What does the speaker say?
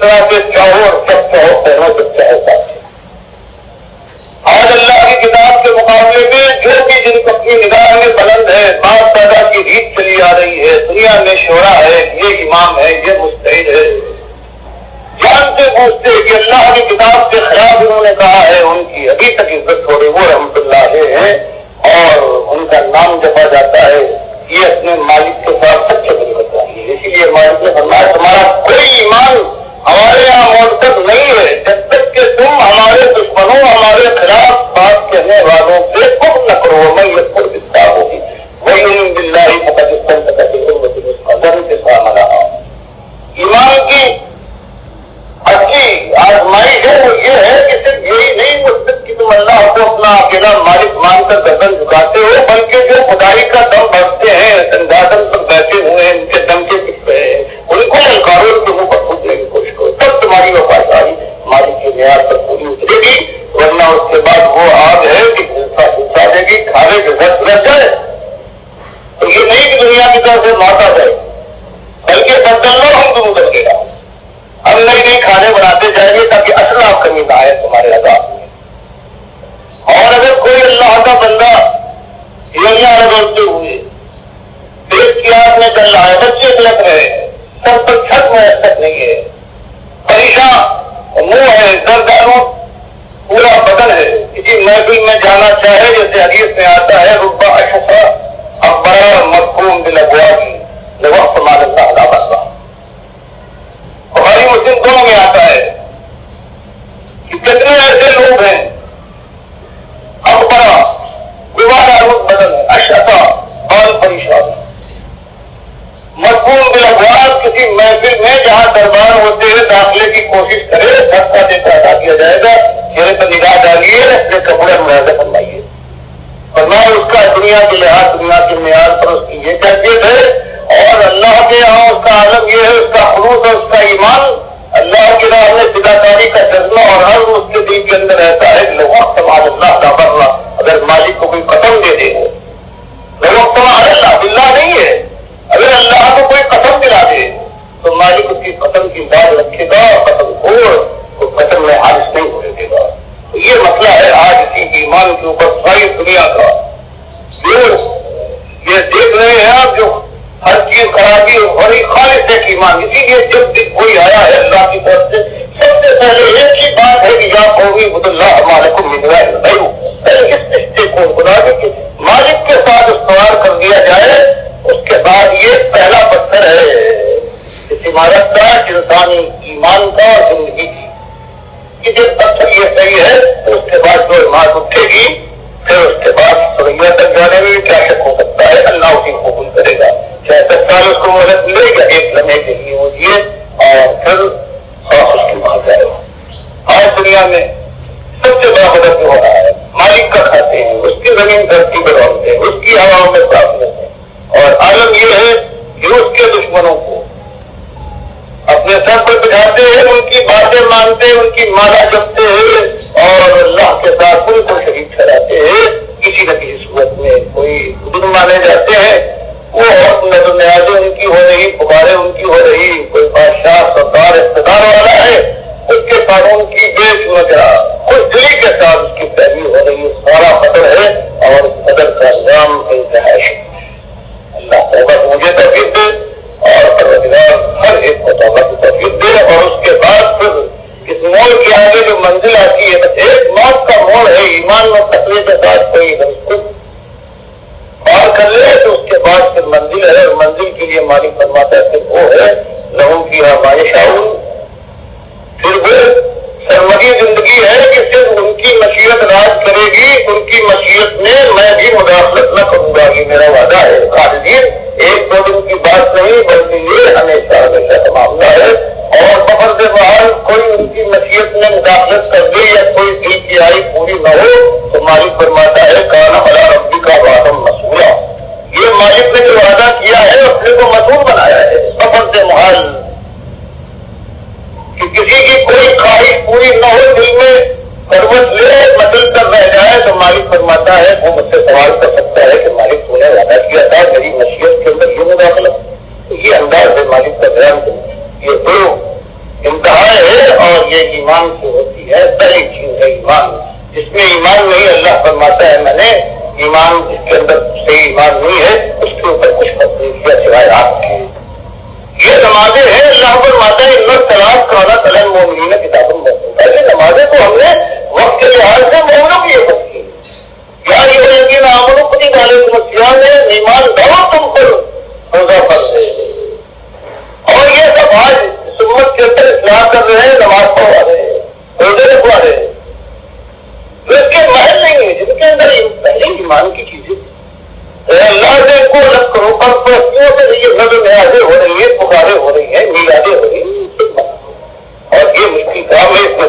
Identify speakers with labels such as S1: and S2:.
S1: طرح سے چاہو اور سب چاہو پہنو سب چاہو ساتھ۔ آج اللہ کی کتاب کے مقابلے میں جو بھی جن کو اپنی نگاہ میں بلند ہے، باپ دادا کی ریت چلی آ رہی ہے، دنیا میں شعرا ہے، یہ امام ہے، یہ مجتہد ہے، جانتے بوجھتے کہ اللہ کی کتاب کے خلاف انہوں نے کہا ہے، ان کی ابھی تک عزت ہو رہی، وہ رحمت اللہ ہیں اور ان کا نام جپا جاتا ہے، یہ اپنے مالک کے ساتھ سچے دل کرتا ہے۔ اسی لیے مالک نے فرمایا تمہارا کوئی ایمان ہمارے یہاں معتبر نہیں ہے جب تک کہ تم ہمارے دشمنوں، ہمارے خلاف بات کہنے والوں سے کفر نہ کرو۔ میں یہ خود دکھتا ہوگی وہی باللہ پاکستان کے سامنا۔ ایمان کی اچھی آزمائش ہے وہ یہ ہے کہ صرف یہی نہیں مطلب کہ تم اللہ کو اپنا اکیلا مالک مان کر گردن جھکاتے ہو، بلکہ جو خدائی کا دم بھرتے ہیں، سنگھاٹن پر بیٹھے ہوئے ہیں، ان کے دم کے پہ ان کو للکارو، ان کے منہ پر پھوٹنے کی کوشش کرو، تب تمہاری وفاداری مالک کی معیار پر پوری اترے گی، ورنہ اس کے بعد وہ آگ ہے کہ ہلسا دے گی، کھانے کے گھر رہ جائے۔ تو یہ نہیں کہ دنیا کی طرف سے ماتا جائے، بلکہ بدل لو ہم تم ادھر کے گا، ہم نئی کھانے بناتے جائیں گے تاکہ اصل آپ کمی نہ آئے تمہارے عذاب میں۔ اور اگر کوئی اللہ کا بندہ یہاں رگڑتے ہوئے پیٹ کی آگ میں چل رہا ہے، بچے لگ رہے ہیں، سب پر چھت میں تک نہیں ہے، پریشان منہ ہے، زردالو پورا بدن ہے، کسی محفل میں جانا چاہے جیسے حدیث میں آتا ہے ربا اشفا اکبر مقوم بالابواب لوقت مال اللہ علیہ وسلم۔ بخاری مسلم دونوں میں آتا ہے کہ کتنے ایسے لوگ ہیں اکبرا بدن ہے، اشفا اور پریشان مقبول بالابواب، کسی محفل میں جہاں دربار ہوتے ہوئے داخلے کی کوشش کرے، دھکا دے کر ادا کیا جائے گا، چہرے پر نگاہ ڈالیے، اپنے کپڑے ملاحظہ فرمائیے، ورنہ اس کا دنیا کے لحاظ، دنیا کے معیار پر اس کی یہ کیفیت ہے، اور اللہ کے یہاں اس کا عالم یہ ہے، اس کا خلوص اور اس کا ایمان، اللہ کی راہ میں فداکاری کا جذبہ اور ہر اس کے دل کے اندر رہتا ہے۔ لوگ سمال اللہ کا برلا، اگر مالک کو کوئی قسم دے دے وہ لوگ سمال اللہ باللہ نہیں ہے، اگر اللہ کو کوئی قسم دلا دے تو مالک اس کی قسم کی بات رکھے گا، قسم خور کو قسم میں حارث نہیں ہو رکھے گا۔ تو یہ مسئلہ ہے آج اسی ایمان کے اوپر ساری دنیا کا، جو یہ دیکھ رہے ہیں آپ، جو ہر چیز خرابی اور خالص ایک ایمان۔ اسی لیے جب بھی کوئی آیا ہے اللہ کی طرف سے، سب سے پہلے ایک ہی بات ہے کہ یا قومی عبد اللہ مالکم من الہ غیرہ، پہلے اس رشتے کو خدا کے مالک کے ساتھ استوار کر دیا جائے، اس کے بعد یہ پہلا پتھر ہے اس عمارت کا، انسانی ایمان کا اور زندگی کی، کہ جب پتھر یہ صحیح ہے تو اس کے بعد جو عمارت اٹھے گی، پھر اس کے بعد سریا تک جانے میں کیا شک ہو سکتا ہے، اللہ اسی کو قبول کرے گا، چاہے 10 سال اس کو مہلت ملے یا ایک لمحے کے لیے وہ جیے اور پھر اس کی ماں جائے۔ آج دنیا میں سب سے بڑا بدل ہو رہا ہے، مالک کا کھاتے ہیں، اس کی زمین دھرتی پر روتے ہیں، اس کی ہواؤں میں سانس لیتے ہیں، اور عالم یہ ہے کہ اس کے دشمنوں کو اپنے سر پر بٹھاتے ہیں، ان کی باتیں مانتے ہیں، ان کی مالا جپتے ہیں اور اللہ کے ساتھ ان کو شریک ٹھہراتے ہیں، کسی نہ کسی صورت میں کوئی بدن مانے جاتے ہیں، وہ نظر نیازیں ان کی ہو رہی، پکارے ان کی ہو رہی، کوئی بادشاہ سردار اقتدار والا ہے، اس کے قانون کی بیش وجہ خوش دلی کے ساتھ اس کی پیروی ہو رہی ہے، سارا قدر ہے اور قدر کا نظام انتہائی۔ اللہ توبہ مجھے توفیق دے اور پروردگار ہر ایک کو توبہ کی توفیق دے، اور اس کے بعد پھر اس موڑ کے آگے جو منزل آتی ہے، بس ایک موت کا موڑ ہے، ایمان و تقوی کے ساتھ کوئی پار کر لے تو اس کے بعد پھر منزل ہے، اور منزل کے لیے مالک فرماتا ہے پھر وہ ہے لہم فیہا ما یشاؤون، پھر وہ سرمدی زندگی ہے کہ صرف ان کی مشیت راج کرے گی، ان کی مشیت میں میں بھی مداخلت نہ کروں گا، یہ میرا وعدہ ہے۔ خالدین، ایک دو دن کی بات نہیں بلکہ یہ ہمیشہ ہمیشہ کا معاملہ ہے، اور بفرض محال کوئی ان کی مشیت میں مداخلت کر دے یا کوئی دل کی آئی پوری نہ ہو تو مالک فرماتا ہے کانا علی ربک وعدا مسئولا، یہ مالک نے جو وعدہ کیا ہے اپنے کو مسئول بنایا ہے۔ بفرض محال کہ کسی کی کوئی خواہش پوری نہ ہو، دل میں کروٹ لے مدل کر رہ جائے تو مالک فرماتا ہے وہ مجھ سے سوال کر سکتا ہے کہ مالک تو نے وعدہ کیا تھا میری مشیت کے اندر یہ مداخلت، تو یہ انداز ہے مالک کا بیان، یہ دو انتہا ایمان کی ہوتی ہے، پہلی چیز ہے ایمان. جس میں ایمان نہیں، اللہ فرماتا ہے میں نے ایمان جس کے اندر صحیح ایمان نہیں ہے اس کے اوپر کچھ مت نہیں کیا سوائے آپ کے. یہ نمازیں ہیں، اللہ فرماتا ہے ان طلاق کرانا طلب مومنین کتابوں میں. یہ نمازیں تو ہم نے وقت کے لحاظ سے مومنوں کی یہ وقت کی. یار یہ ناموں خود والے مسیحان نے ایمان ڈالو تم پر روزہ پڑھ رہے اور یہ سب آج سنت کے اندر اصلاح کر رہے ہیں، نماز پڑھوا رہے ہیں، روزے رکھوا رہے ہیں. اس کے محل نہیں ہے جن کے اندر پہلے ایمان کی چیزیں اللہ سے کو الگ کرو. پر پرستوں سے یہ نظر نیازیں ہو رہی ہیں، پکاریں ہو رہی ہیں، میلادیں ہو رہی ہیں اور یہ مشکل کام ہے. اس میں